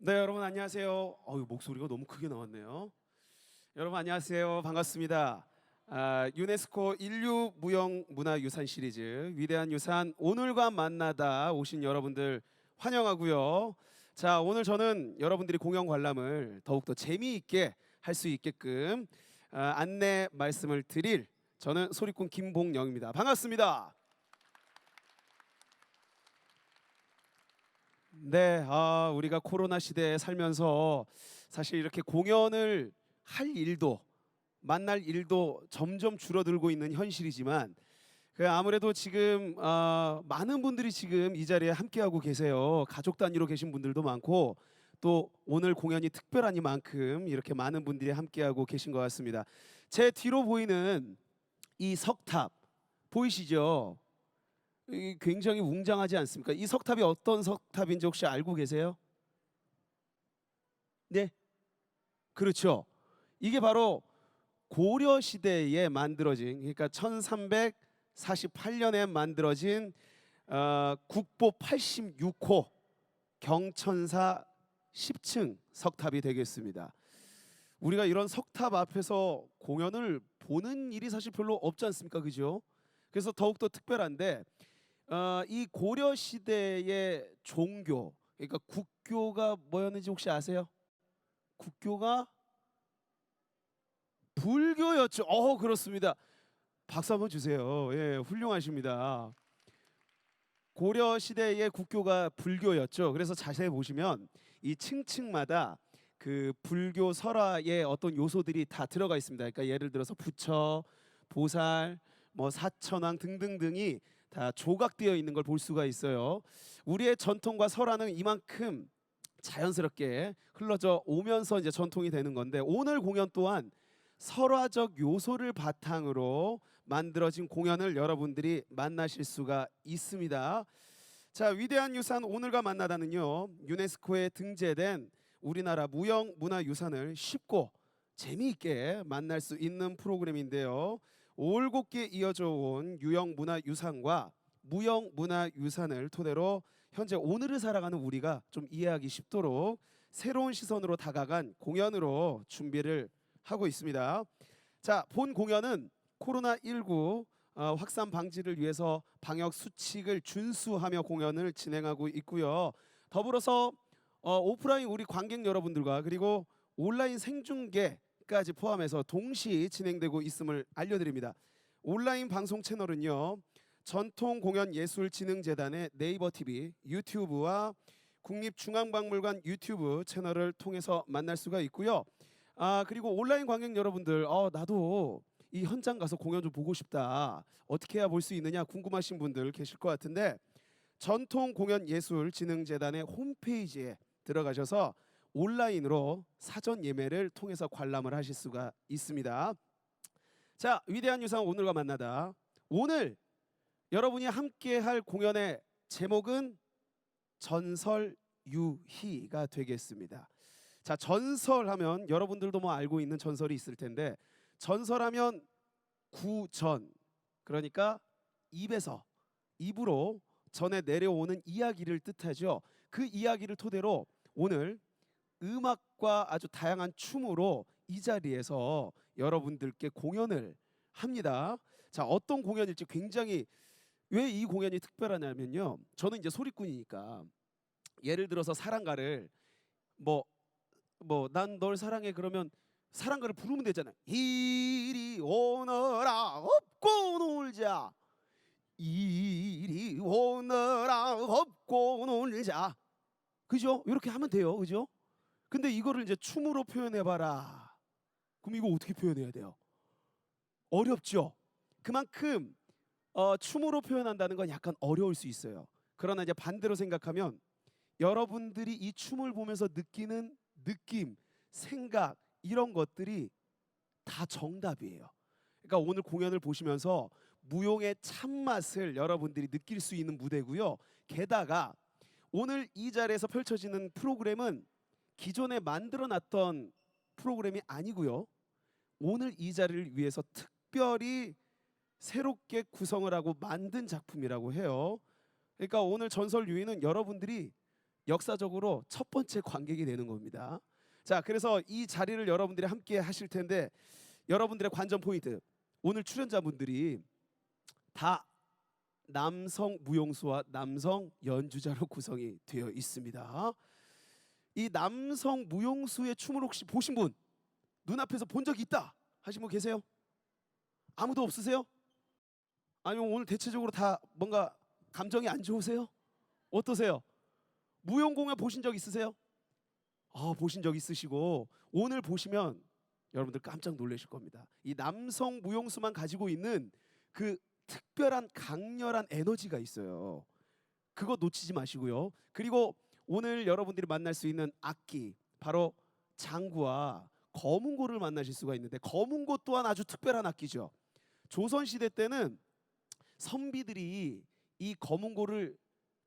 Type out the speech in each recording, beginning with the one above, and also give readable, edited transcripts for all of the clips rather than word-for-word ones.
네, 여러분 안녕하세요. 목소리가 너무 크게 나왔네요. 여러분 안녕하세요. 반갑습니다. 유네스코 인류 무형 문화유산 시리즈 위대한 유산 오늘과 만나다 오신 여러분들 환영하고요. 자, 오늘 저는 여러분들이 공연 관람을 더욱더 재미있게 할 수 있게끔 안내 말씀을 드릴 저는 소리꾼 김봉영입니다. 반갑습니다. 네, 우리가 코로나 시대에 살면서 사실 이렇게 공연을 할 일도 만날 일도 점점 줄어들고 있는 현실이지만 아무래도 지금 많은 분들이 지금 이 자리에 함께하고 계세요. 가족 단위로 계신 분들도 많고 또 오늘 공연이 특별하니만큼 이렇게 많은 분들이 함께하고 계신 것 같습니다. 제 뒤로 보이는 이 석탑 보이시죠? 굉장히 웅장하지 않습니까? 이 석탑이 어떤 석탑인지 혹시 알고 계세요? 네, 그렇죠. 이게 바로 고려 시대에 만들어진, 그러니까 1348년에 만들어진 국보 86호 경천사 10층 석탑이 되겠습니다. 우리가 이런 석탑 앞에서 공연을 보는 일이 사실 별로 없지 않습니까? 그죠? 그래서 더욱더 특별한데 이 고려 시대의 종교, 그러니까 국교가 뭐였는지 혹시 아세요? 국교가 불교였죠. 그렇습니다. 박수 한번 주세요. 예, 훌륭하십니다. 고려 시대의 국교가 불교였죠. 그래서 자세히 보시면 이 층층마다 그 불교 설화의 어떤 요소들이 다 들어가 있습니다. 그러니까 예를 들어서 부처, 보살, 뭐 사천왕 등등등이 다 조각되어 있는 걸 볼 수가 있어요. 우리의 전통과 설화는 이만큼 자연스럽게 흘러져 오면서 이제 전통이 되는 건데 오늘 공연 또한 설화적 요소를 바탕으로 만들어진 공연을 여러분들이 만나실 수가 있습니다. 자, 위대한 유산 오늘과 만나다는요, 유네스코에 등재된 우리나라 무형 문화유산을 쉽고 재미있게 만날 수 있는 프로그램인데요. 올곧게 이어져 온 유형 문화유산과 무형 문화유산을 토대로 현재 오늘을 살아가는 우리가 좀 이해하기 쉽도록 새로운 시선으로 다가간 공연으로 준비를 하고 있습니다. 자, 본 공연은 코로나19 확산 방지를 위해서 방역 수칙을 준수하며 공연을 진행하고 있고요. 더불어서 오프라인 우리 관객 여러분들과 그리고 온라인 생중계까지 포함해서 동시 진행되고 있음을 알려드립니다. 온라인 방송 채널은요, 전통공연예술진흥재단의 네이버 TV, 유튜브와 국립중앙박물관 유튜브 채널을 통해서 만날 수가 있고요. 그리고 온라인 관객 여러분들, 나도 이 현장 가서 공연 좀 보고 싶다, 어떻게 해야 볼 수 있느냐 궁금하신 분들 계실 것 같은데 전통공연예술진흥재단의 홈페이지에 들어가셔서 온라인으로 사전 예매를 통해서 관람을 하실 수가 있습니다. 자, 위대한 유산 오늘과 만나다. 오늘 여러분이 함께 할 공연의 제목은 전설유희가 되겠습니다. 자, 전설하면 여러분들도 뭐 알고 있는 전설이 있을 텐데 전설하면 구전, 그러니까 입으로 전해 내려오는 이야기를 뜻하죠. 그 이야기를 토대로 오늘 음악과 아주 다양한 춤으로 이 자리에서 여러분들께 공연을 합니다. 자, 어떤 공연일지 굉장히, 왜 이 공연이 특별하냐면요, 저는 이제 소리꾼이니까 예를 들어서 사랑가를 뭐 난 널 사랑해 그러면 사랑가를 부르면 되잖아요. 이리 오너라 업고 놀자, 이리 오너라 업고 놀자, 그죠? 이렇게 하면 돼요, 그죠? 근데 이거를 이제 춤으로 표현해봐라. 그럼 이거 어떻게 표현해야 돼요? 어렵죠. 그만큼 춤으로 표현한다는 건 약간 어려울 수 있어요. 그러나 이제 반대로 생각하면 여러분들이 이 춤을 보면서 느끼는 느낌, 생각, 이런 것들이 다 정답이에요. 그러니까 오늘 공연을 보시면서 무용의 참맛을 여러분들이 느낄 수 있는 무대고요. 게다가 오늘 이 자리에서 펼쳐지는 프로그램은 기존에 만들어놨던 프로그램이 아니고요. 오늘 이 자리를 위해서 특별히 새롭게 구성을 하고 만든 작품이라고 해요. 그러니까 오늘 전설 유희는 여러분들이 역사적으로 첫 번째 관객이 되는 겁니다. 자, 그래서 이 자리를 여러분들이 함께 하실 텐데 여러분들의 관전 포인트, 오늘 출연자분들이 다 남성 무용수와 남성 연주자로 구성이 되어 있습니다. 이 남성 무용수의 춤을 혹시 보신 분, 눈앞에서 본 적이 있다 하신 분 계세요? 아무도 없으세요? 아니면 오늘 대체적으로 다 뭔가 감정이 안 좋으세요? 어떠세요? 무용공연 보신 적 있으세요? 보신 적 있으시고 오늘 보시면 여러분들 깜짝 놀라실 겁니다. 이 남성 무용수만 가지고 있는 그 특별한 강렬한 에너지가 있어요. 그거 놓치지 마시고요. 그리고 오늘 여러분들이 만날 수 있는 악기, 바로 장구와 거문고를 만나실 수가 있는데, 거문고 또한 아주 특별한 악기죠. 조선시대 때는 선비들이 이 거문고를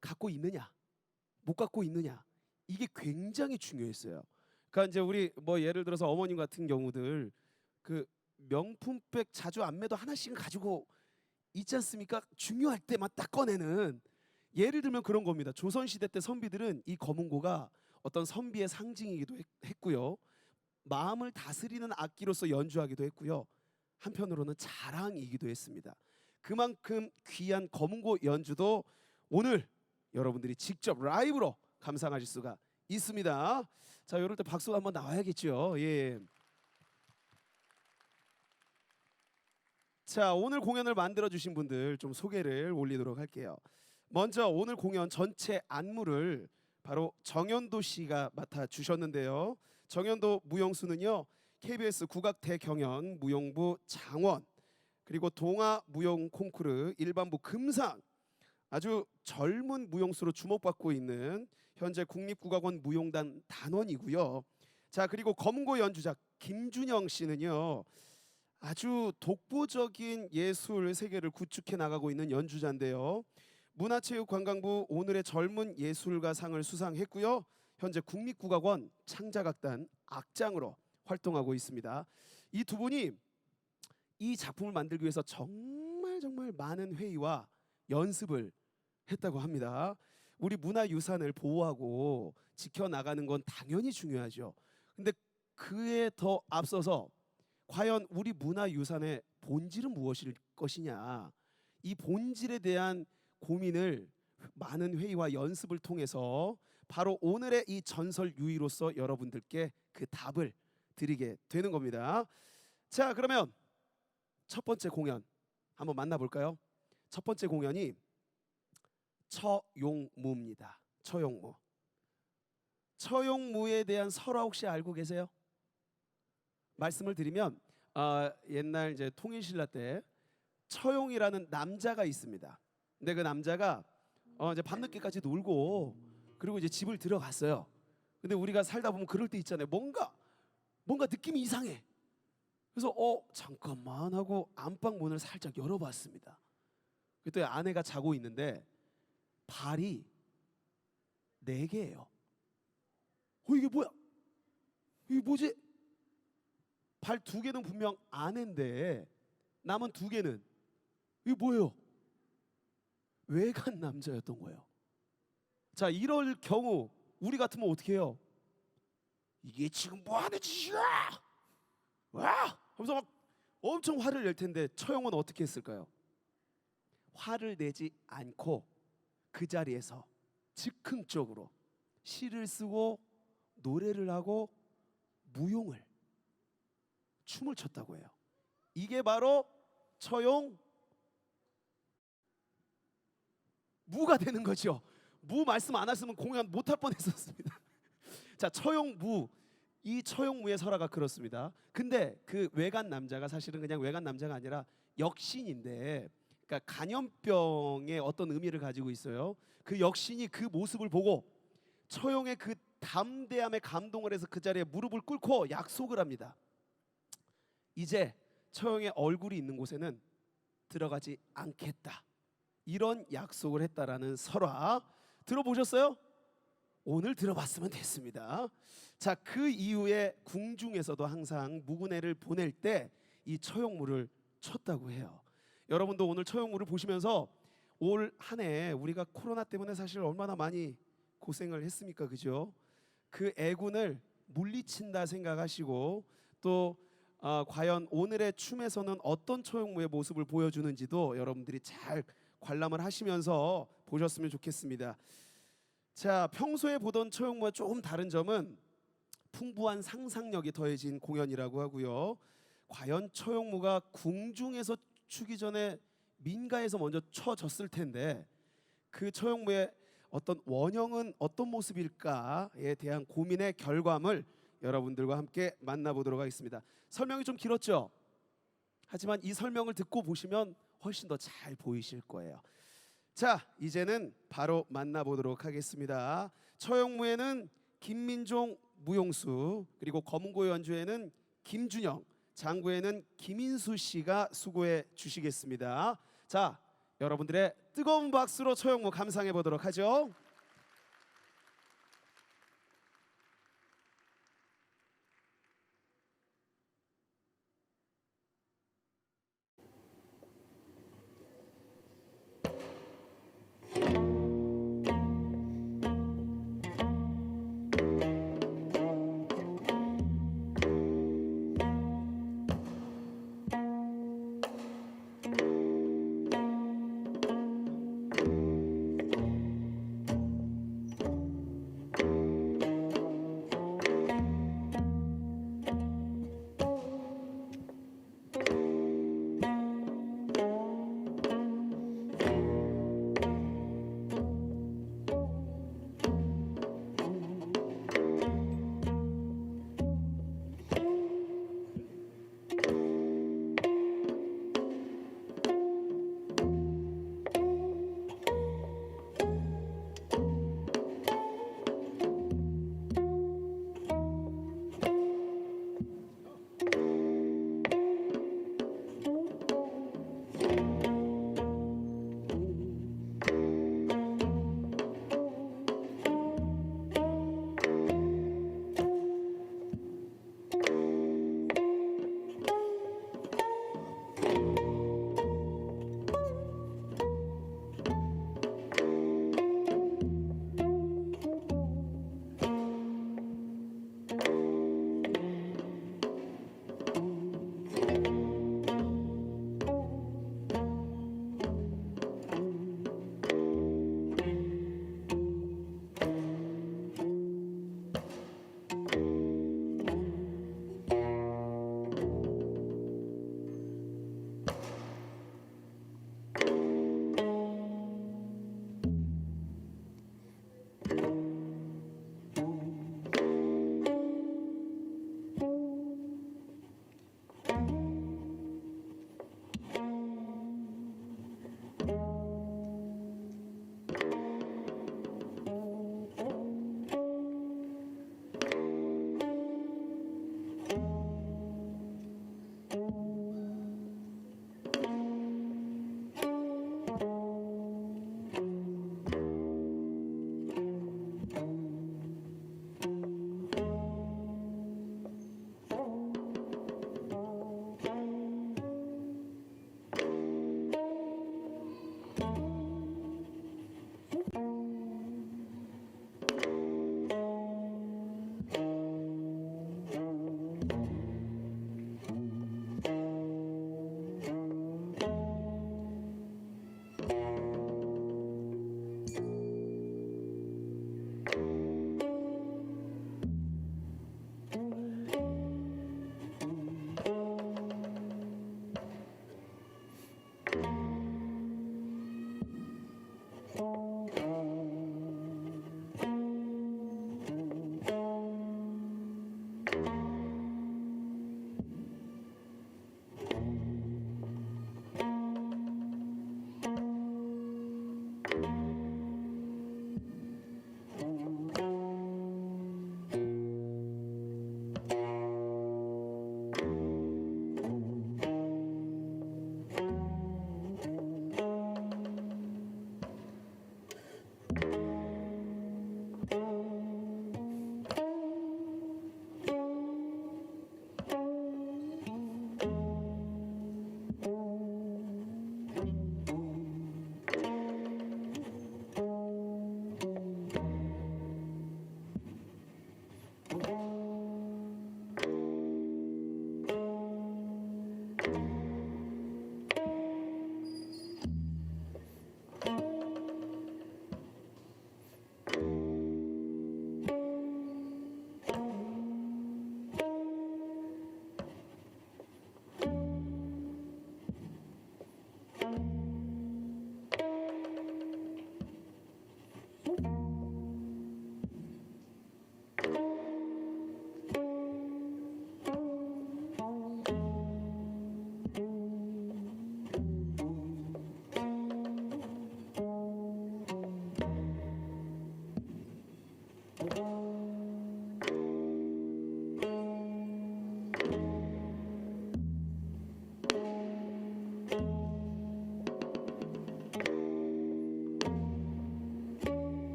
갖고 있느냐 못 갖고 있느냐, 이게 굉장히 중요했어요. 그러니까 이제 우리 뭐 예를 들어서 어머님 같은 경우들 그 명품백 자주 안 매도 하나씩은 가지고 있지 않습니까? 중요할 때만 딱 꺼내는. 예를 들면 그런 겁니다. 조선시대 때 선비들은 이 거문고가 어떤 선비의 상징이기도 했고요, 마음을 다스리는 악기로서 연주하기도 했고요, 한편으로는 자랑이기도 했습니다. 그만큼 귀한 거문고 연주도 오늘 여러분들이 직접 라이브로 감상하실 수가 있습니다. 자, 이럴 때 박수가 한번 나와야겠죠. 예. 자, 오늘 공연을 만들어 주신 분들 좀 소개를 올리도록 할게요. 먼저 오늘 공연 전체 안무를 바로 정연도 씨가 맡아 주셨는데요. 정연도 무용수는요, KBS 국악대경연 무용부 장원, 그리고 동아 무용 콩쿠르 일반부 금상, 아주 젊은 무용수로 주목받고 있는 현재 국립국악원 무용단 단원이고요. 자, 그리고 검고 연주자 김준영 씨는요, 아주 독보적인 예술 세계를 구축해 나가고 있는 연주자인데요. 문화체육관광부 오늘의 젊은 예술가상을 수상했고요. 현재 국립국악원 창작악단 악장으로 활동하고 있습니다. 이 두 분이 이 작품을 만들기 위해서 정말 많은 회의와 연습을 했다고 합니다. 우리 문화유산을 보호하고 지켜나가는 건 당연히 중요하죠. 근데 그에 더 앞서서 과연 우리 문화유산의 본질은 무엇일 것이냐, 이 본질에 대한 고민을 많은 회의와 연습을 통해서 바로 오늘의 이 전설 유희로서 여러분들께 그 답을 드리게 되는 겁니다. 자, 그러면 첫 번째 공연 한번 만나볼까요? 첫 번째 공연이 처용무입니다. 처용무. 처용무에 대한 설화 혹시 알고 계세요? 말씀을 드리면 옛날 이제 통일신라 때 처용이라는 남자가 있습니다. 근데 그 남자가 이제 밤늦게까지 놀고 그리고 이제 집을 들어갔어요. 근데 우리가 살다 보면 그럴 때 있잖아요. 뭔가 느낌이 이상해. 그래서 잠깐만 하고 안방 문을 살짝 열어봤습니다. 그때 아내가 자고 있는데 발이 4개예요. 이게 뭐야? 이게 뭐지? 발 2개는 분명 아내인데 남은 2개는 이게 뭐예요? 외간 남자였던 거예요. 자, 이럴 경우 우리 같으면 어떻게 해요? 이게 지금 뭐 하는 짓이야? 와! 하면서 막 엄청 화를 낼 텐데 처용은 어떻게 했을까요? 화를 내지 않고 그 자리에서 즉흥적으로 시를 쓰고 노래를 하고 무용을, 춤을 췄다고 해요. 이게 바로 처용 무가 되는 거죠. 무 말씀 안 했으면 공연 못할 뻔했었습니다. 자, 처용무, 이 처용무의 설화가 그렇습니다. 근데 그 외간 남자가 사실은 그냥 외간 남자가 아니라 역신인데, 그러니까 간염병의 어떤 의미를 가지고 있어요. 그 역신이 그 모습을 보고 처용의 그 담대함에 감동을 해서 그 자리에 무릎을 꿇고 약속을 합니다. 이제 처용의 얼굴이 있는 곳에는 들어가지 않겠다. 이런 약속을 했다라는 설화 들어보셨어요? 오늘 들어봤으면 됐습니다. 자, 그 이후에 궁중에서도 항상 무군회를 보낼 때 이 처용무를 췄다고 해요. 여러분도 오늘 처용무를 보시면서 올 한 해 우리가 코로나 때문에 사실 얼마나 많이 고생을 했습니까? 그죠? 그 애군을 물리친다 생각하시고 또 과연 오늘의 춤에서는 어떤 처용무의 모습을 보여주는지도 여러분들이 잘 관람을 하시면서 보셨으면 좋겠습니다. 자, 평소에 보던 처용무와 조금 다른 점은 풍부한 상상력이 더해진 공연이라고 하고요. 과연 처용무가 궁중에서 추기 전에 민가에서 먼저 쳐졌을 텐데 그 처용무의 어떤 원형은 어떤 모습일까에 대한 고민의 결과물 여러분들과 함께 만나보도록 하겠습니다. 설명이 좀 길었죠? 하지만 이 설명을 듣고 보시면 훨씬 더 잘 보이실 거예요. 자, 이제는 바로 만나보도록 하겠습니다. 처용무에는 김민종, 무용수, 그리고 검은고 연주에는 김준영, 장구에는 김인수 씨가 수고해 주시겠습니다. 자, 여러분들의 뜨거운 박수로 처용무 감상해 보도록 하죠.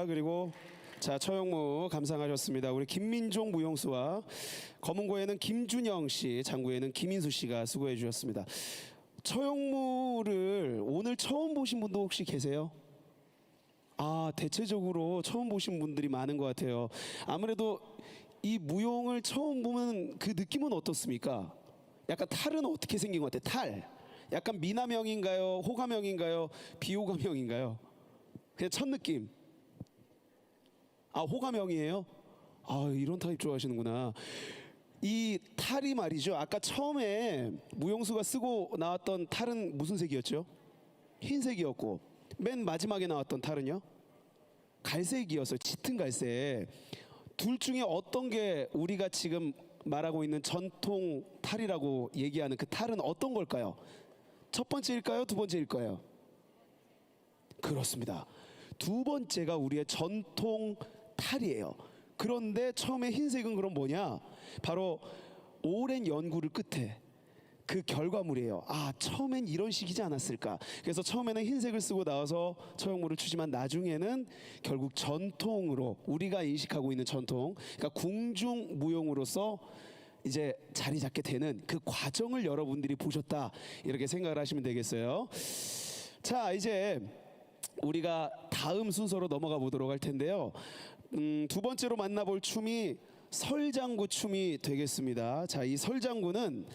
그리고 자 처형무 감상하셨습니다. 우리 김민종 무용수와 검은고에는 김준영 씨, 장구에는 김인수 씨가 수고해 주셨습니다. 처형무를 오늘 처음 보신 분도 혹시 계세요? 대체적으로 처음 보신 분들이 많은 것 같아요. 아무래도 이 무용을 처음 보면 그 느낌은 어떻습니까? 약간 탈은 어떻게 생긴 것 같아요? 탈. 약간 미남형인가요? 호감형인가요? 비호감형인가요? 그냥 첫 느낌. 호감형이에요? 이런 타입 좋아하시는구나. 이 탈이 말이죠. 아까 처음에 무용수가 쓰고 나왔던 탈은 무슨 색이었죠? 흰색이었고 맨 마지막에 나왔던 탈은요? 갈색이었어요. 짙은 갈색. 둘 중에 어떤 게 우리가 지금 말하고 있는 전통 탈이라고 얘기하는 그 탈은 어떤 걸까요? 첫 번째일까요? 두 번째일까요? 그렇습니다. 두 번째가 우리의 전통 탈이에요. 그런데 처음에 흰색은 그럼 뭐냐? 바로 오랜 연구를 끝에 그 결과물이에요. 아, 처음엔 이런 식이지 않았을까. 그래서 처음에는 흰색을 쓰고 나와서 처형물을 추지만 나중에는 결국 전통으로 우리가 인식하고 있는 전통, 그러니까 궁중무용으로서 이제 자리 잡게 되는 그 과정을 여러분들이 보셨다, 이렇게 생각을 하시면 되겠어요. 자, 이제 우리가 다음 순서로 넘어가 보도록 할 텐데요. 두 번째로 만나볼 춤이 설장구 춤이 되겠습니다. 자, 이 설장구는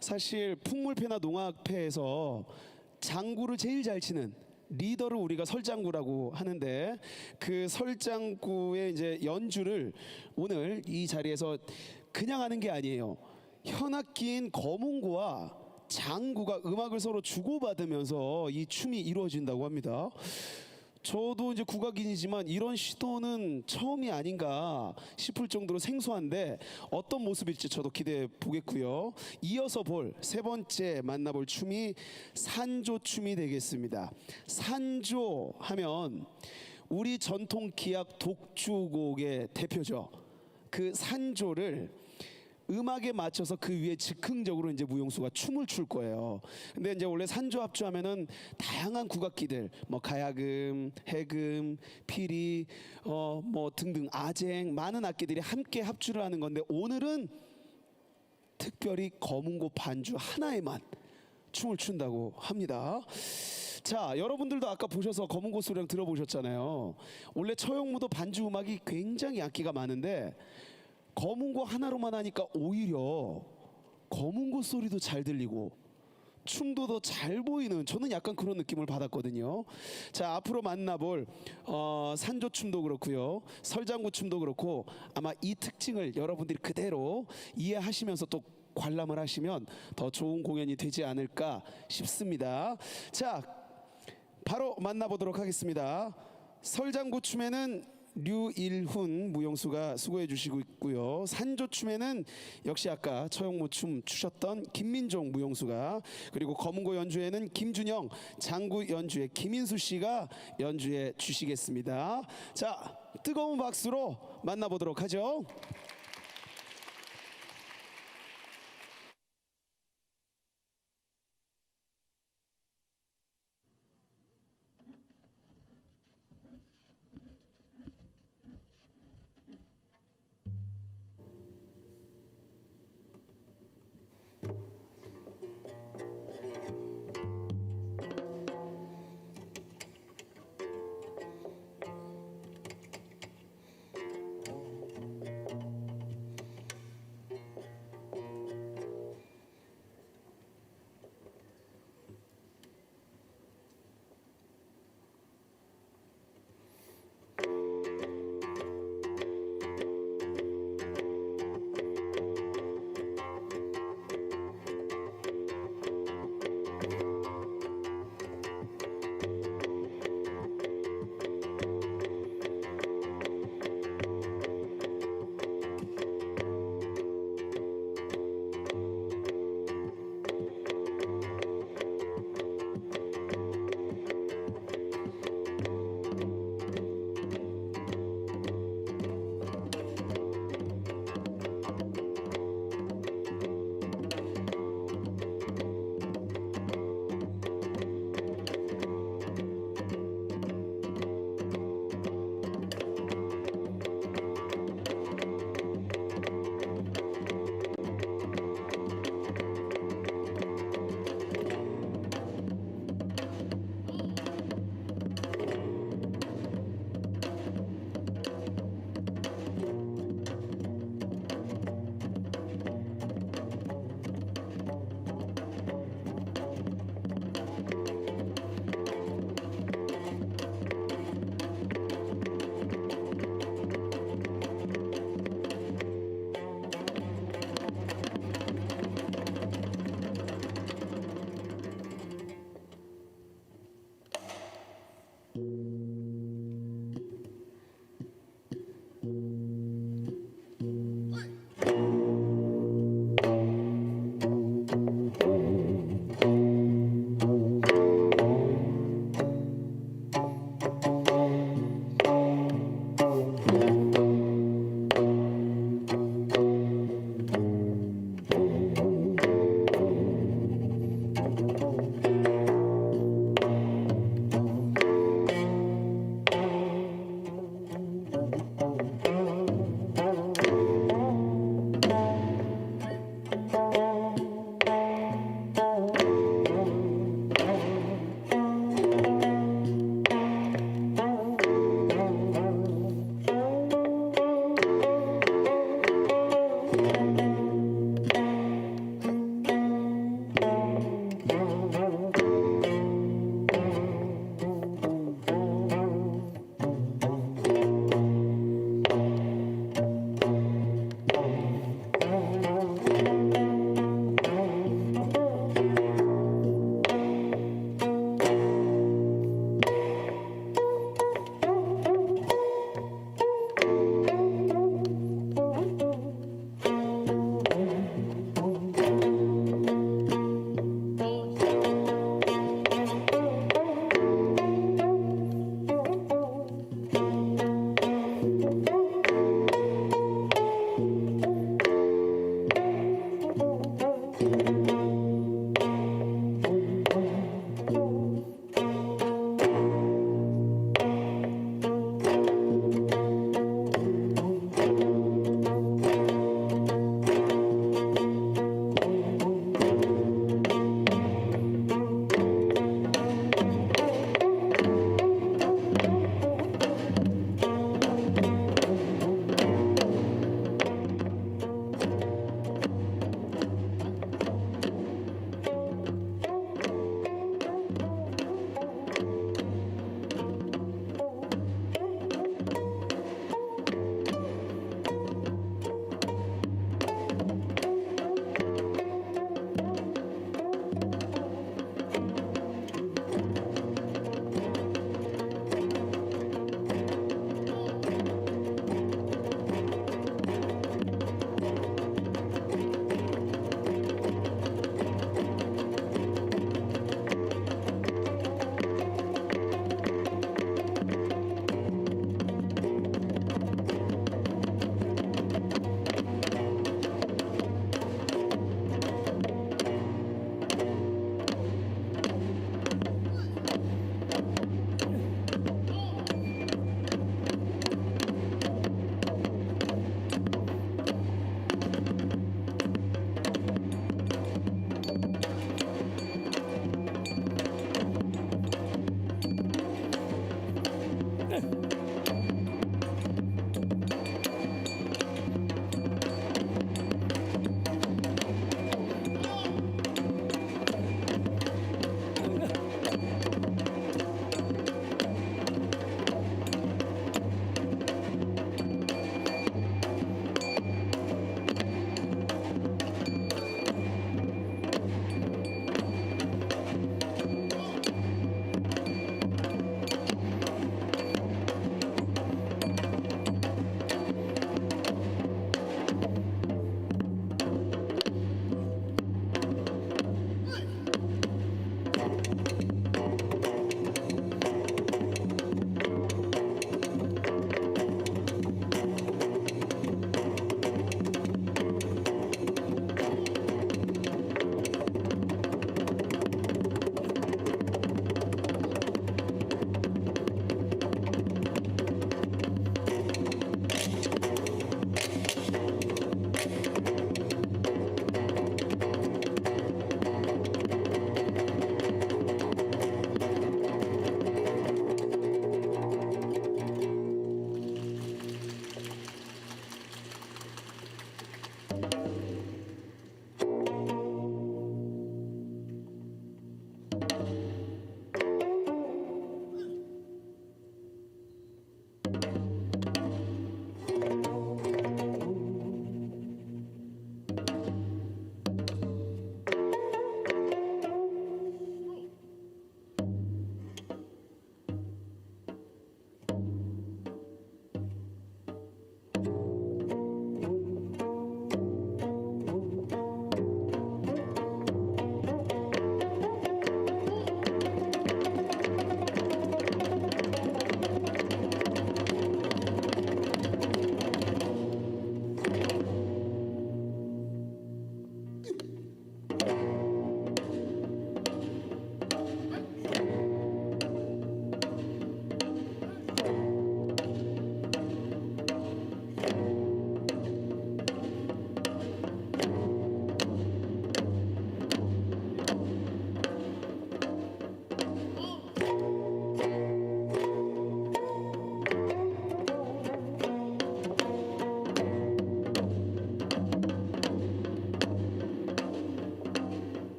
사실 풍물패나 농악패에서 장구를 제일 잘 치는 리더를 우리가 설장구라고 하는데, 그 설장구의 이제 연주를 오늘 이 자리에서 그냥 하는 게 아니에요. 현악기인 거문고와 장구가 음악을 서로 주고받으면서 이 춤이 이루어진다고 합니다. 저도 이제 국악인이지만 이런 시도는 처음이 아닌가 싶을 정도로 생소한데 어떤 모습일지 저도 기대해 보겠고요. 이어서 볼 세 번째 만나볼 춤이 산조춤이 되겠습니다. 산조 하면 우리 전통 기악 독주곡의 대표죠. 그 산조를 음악에 맞춰서 그 위에 즉흥적으로 이제 무용수가 춤을 출 거예요. 근데 이제 원래 산조 합주하면은 다양한 국악기들, 뭐 가야금, 해금, 피리, 뭐 등등 아쟁 많은 악기들이 함께 합주를 하는 건데, 오늘은 특별히 거문고 반주 하나에만 춤을 춘다고 합니다. 자, 여러분들도 아까 보셔서 거문고 소리랑 들어보셨잖아요. 원래 처형무도 반주 음악이 굉장히 악기가 많은데 거문고 하나로만 하니까 오히려 거문고 소리도 잘 들리고 춤도 더 잘 보이는, 저는 약간 그런 느낌을 받았거든요. 자, 앞으로 만나볼 산조춤도 그렇고요, 설장구춤도 그렇고 아마 이 특징을 여러분들이 그대로 이해하시면서 또 관람을 하시면 더 좋은 공연이 되지 않을까 싶습니다. 자, 바로 만나보도록 하겠습니다. 설장구춤에는 류일훈 무용수가 수고해 주시고 있고요. 산조춤에는 역시 아까 처형무춤 추셨던 김민종 무용수가, 그리고 거문고 연주에는 김준영, 장구 연주에 김인수 씨가 연주해 주시겠습니다. 자, 뜨거운 박수로 만나보도록 하죠.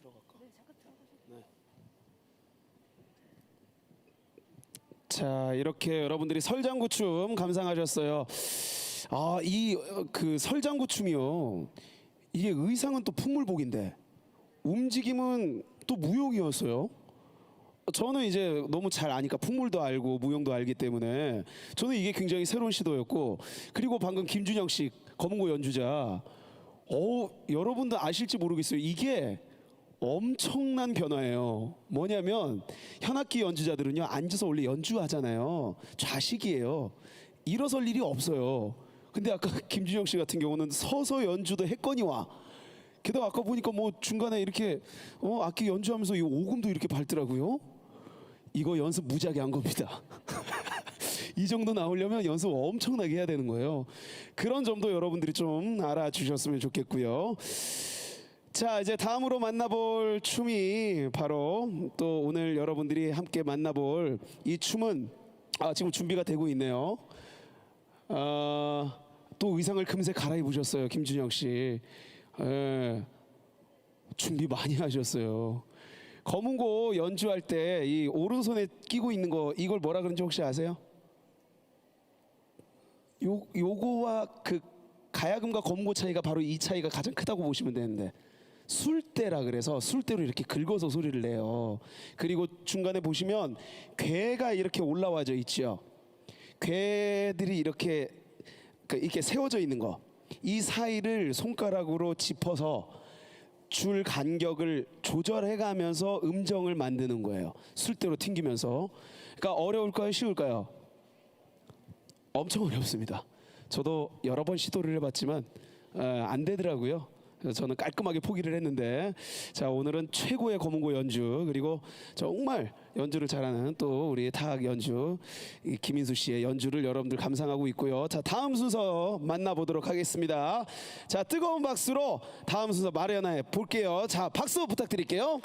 들어갈까? 네. 자, 이렇게 여러분들이 설장구춤 감상하셨어요. 아, 이 그 설장구춤이요. 이게 의상은 또 풍물복인데 움직임은 또 무용이었어요. 저는 이제 너무 잘 아니까 풍물도 알고 무용도 알기 때문에 저는 이게 굉장히 새로운 시도였고, 그리고 방금 김준영 씨 검은고 연주자, 여러분들 아실지 모르겠어요. 이게 엄청난 변화예요. 뭐냐면 현악기 연주자들은요 앉아서 원래 연주하잖아요. 좌식이에요. 일어설 일이 없어요. 근데 아까 김준영 씨 같은 경우는 서서 연주도 했거니와, 게다가 아까 보니까 뭐 중간에 이렇게 악기 연주하면서 이 오금도 이렇게 밟더라고요. 이거 연습 무지하게 한 겁니다. 이 정도 나오려면 연습 엄청나게 해야 되는 거예요. 그런 점도 여러분들이 좀 알아주셨으면 좋겠고요. 자, 이제 다음으로 만나볼 춤이 바로 또 오늘 여러분들이 함께 만나볼 이 춤은 지금 준비가 되고 있네요. 또 의상을 금세 갈아입으셨어요, 김준영 씨. 예, 준비 많이 하셨어요. 검은고 연주할 때 이 오른손에 끼고 있는 거, 이걸 뭐라 그런지 혹시 아세요? 요거와 그 가야금과 검은고 차이가 바로 이 차이가 가장 크다고 보시면 되는데, 술대라 그래서 술대로 이렇게 긁어서 소리를 내요. 그리고 중간에 보시면 괴가 이렇게 올라와져 있죠. 괴들이 이렇게 세워져 있는 거, 이 사이를 손가락으로 짚어서 줄 간격을 조절해가면서 음정을 만드는 거예요. 술대로 튕기면서. 그러니까 어려울까요? 쉬울까요? 엄청 어렵습니다. 저도 여러 번 시도를 해봤지만 안 되더라고요. 그래서 저는 깔끔하게 포기를 했는데, 자, 오늘은 최고의 검은고 연주, 그리고 정말 연주를 잘하는 또 우리 타악 연주 김인수 씨의 연주를 여러분들 감상하고 있고요. 자, 다음 순서 만나보도록 하겠습니다. 자, 뜨거운 박수로 다음 순서 마련해 볼게요. 자, 박수 부탁드릴게요.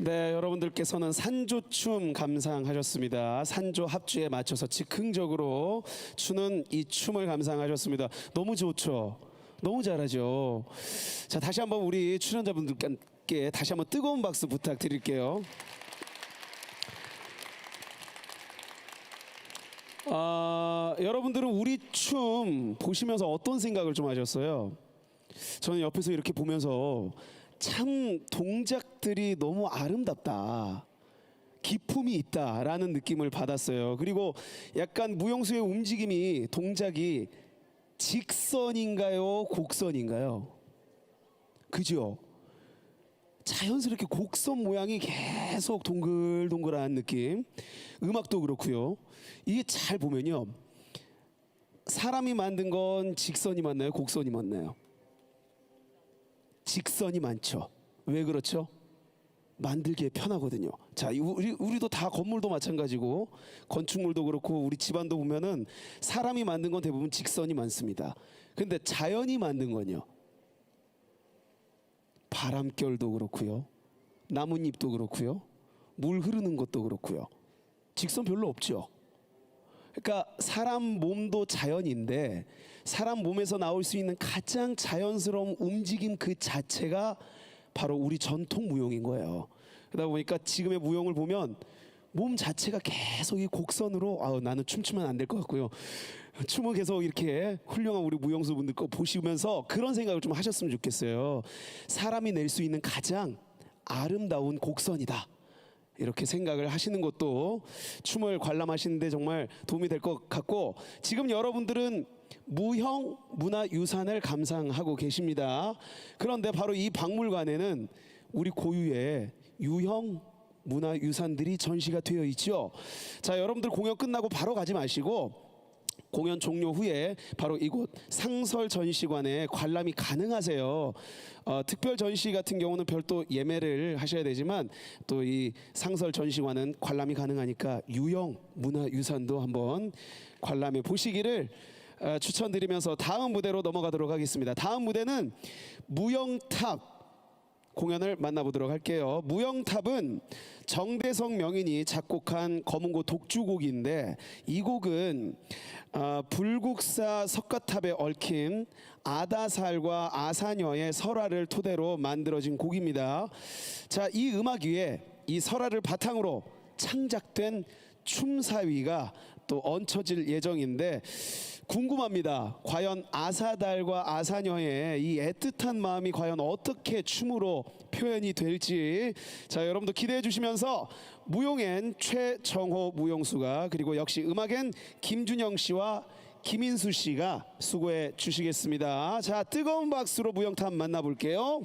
네, 여러분들께서는 산조춤 감상하셨습니다. 산조 합주에 맞춰서 즉흥적으로 추는 이 춤을 감상하셨습니다. 너무 좋죠? 너무 잘하죠? 자, 다시 한번 우리 출연자분들께 다시 한번 뜨거운 박수 부탁드릴게요. 여러분들은 우리 춤 보시면서 어떤 생각을 좀 하셨어요? 저는 옆에서 이렇게 보면서 참 동작들이 너무 아름답다. 기품이 있다라는 느낌을 받았어요. 그리고 약간 무용수의 움직임이 동작이 직선인가요? 곡선인가요? 그죠? 자연스럽게 곡선 모양이 계속 동글동글한 느낌. 음악도 그렇고요. 이게 잘 보면요. 사람이 만든 건 직선이 맞나요? 곡선이 맞나요? 직선이 많죠. 왜 그렇죠? 만들기에 편하거든요. 자, 우리도 다 건물도 마찬가지고 건축물도 그렇고 우리 집안도 보면은 사람이 만든 건 대부분 직선이 많습니다. 근데 자연이 만든 건요. 바람결도 그렇고요. 나뭇잎도 그렇고요. 물 흐르는 것도 그렇고요. 직선 별로 없죠. 그러니까 사람 몸도 자연인데 사람 몸에서 나올 수 있는 가장 자연스러운 움직임 그 자체가 바로 우리 전통 무용인 거예요. 그러다 보니까 지금의 무용을 보면 몸 자체가 계속 이 곡선으로 나는 춤추면 안 될 것 같고요. 춤을 계속 이렇게 훌륭한 우리 무용수분들 거 보시면서 그런 생각을 좀 하셨으면 좋겠어요. 사람이 낼 수 있는 가장 아름다운 곡선이다. 이렇게 생각을 하시는 것도 춤을 관람하시는데 정말 도움이 될 것 같고, 지금 여러분들은 무형 문화유산을 감상하고 계십니다. 그런데 바로 이 박물관에는 우리 고유의 유형 문화유산들이 전시가 되어 있죠. 자, 여러분들 공연 끝나고 바로 가지 마시고 공연 종료 후에 바로 이곳 상설 전시관에 관람이 가능하세요. 특별 전시 같은 경우는 별도 예매를 하셔야 되지만 또 이 상설 전시관은 관람이 가능하니까 유형 문화유산도 한번 관람해 보시기를 추천드리면서 다음 무대로 넘어가도록 하겠습니다. 다음 무대는 무영탑 공연을 만나보도록 할게요. 무영탑은 정대성 명인이 작곡한 검은고 독주곡인데 이 곡은 불국사 석가탑에 얽힌 아다살과 아사녀의 설화를 토대로 만들어진 곡입니다. 자, 이 음악 위에 이 설화를 바탕으로 창작된 춤사위가 또 얹혀질 예정인데 궁금합니다. 과연 아사달과 아사녀의 이 애틋한 마음이 과연 어떻게 춤으로 표현이 될지, 자, 여러분도 기대해 주시면서 무용엔 최정호 무용수가, 그리고 역시 음악엔 김준영 씨와 김인수 씨가 수고해 주시겠습니다. 자, 뜨거운 박수로 무용탑 만나볼게요.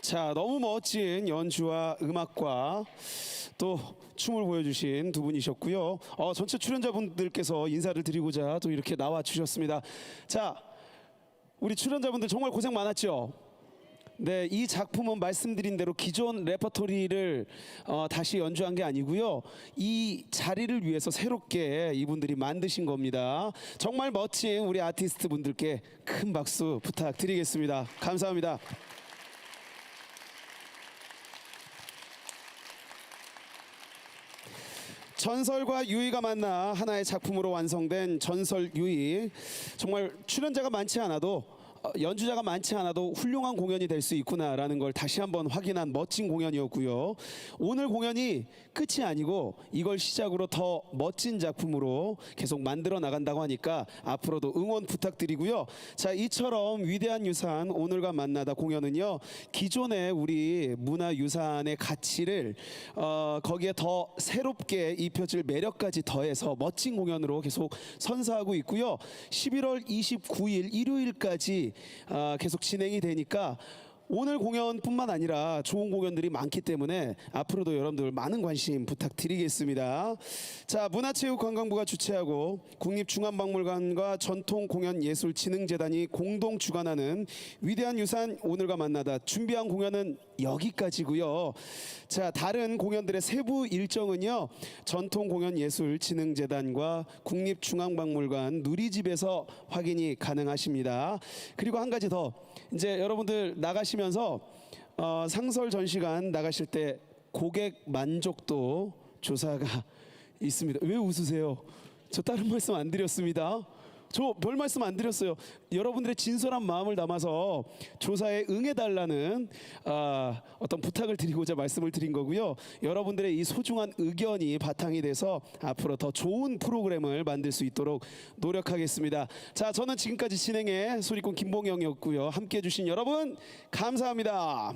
자, 너무 멋진 연주와 음악과 또 춤을 보여주신 두 분이셨고요. 전체 출연자분들께서 인사를 드리고자 또 이렇게 나와 주셨습니다. 자, 우리 출연자분들 정말 고생 많았죠? 네, 이 작품은 말씀드린 대로 기존 레퍼토리를 다시 연주한 게 아니고요. 이 자리를 위해서 새롭게 이분들이 만드신 겁니다. 정말 멋진 우리 아티스트 분들께 큰 박수 부탁드리겠습니다. 감사합니다. 전설과 유희가 만나 하나의 작품으로 완성된 전설 유희. 정말 출연자가 많지 않아도 연주자가 많지 않아도 훌륭한 공연이 될 수 있구나라는 걸 다시 한번 확인한 멋진 공연이었고요. 오늘 공연이 끝이 아니고 이걸 시작으로 더 멋진 작품으로 계속 만들어 나간다고 하니까 앞으로도 응원 부탁드리고요. 자, 이처럼 위대한 유산 오늘과 만나다 공연은요, 기존의 우리 문화유산의 가치를 거기에 더 새롭게 입혀질 매력까지 더해서 멋진 공연으로 계속 선사하고 있고요. 11월 29일 일요일까지 계속 진행이 되니까 오늘 공연뿐만 아니라 좋은 공연들이 많기 때문에 앞으로도 여러분들 많은 관심 부탁드리겠습니다. 자, 문화체육관광부가 주최하고 국립중앙박물관과 전통공연예술진흥재단이 공동 주관하는 위대한 유산 오늘과 만나다 준비한 공연은 여기까지고요. 자, 다른 공연들의 세부 일정은요, 전통공연예술진흥재단과 국립중앙박물관 누리집에서 확인이 가능하십니다. 그리고 한 가지 더, 이제 여러분들 나가시면서 상설 전시관 나가실 때 고객 만족도 조사가 있습니다. 왜 웃으세요? 저 다른 말씀 안 드렸습니다. 저 별 말씀 안 드렸어요. 여러분들의 진솔한 마음을 담아서 조사에 응해달라는 어떤 부탁을 드리고자 말씀을 드린 거고요. 여러분들의 이 소중한 의견이 바탕이 돼서 앞으로 더 좋은 프로그램을 만들 수 있도록 노력하겠습니다. 자, 저는 지금까지 진행의 소리꾼 김봉영이었고요. 함께해 주신 여러분 감사합니다.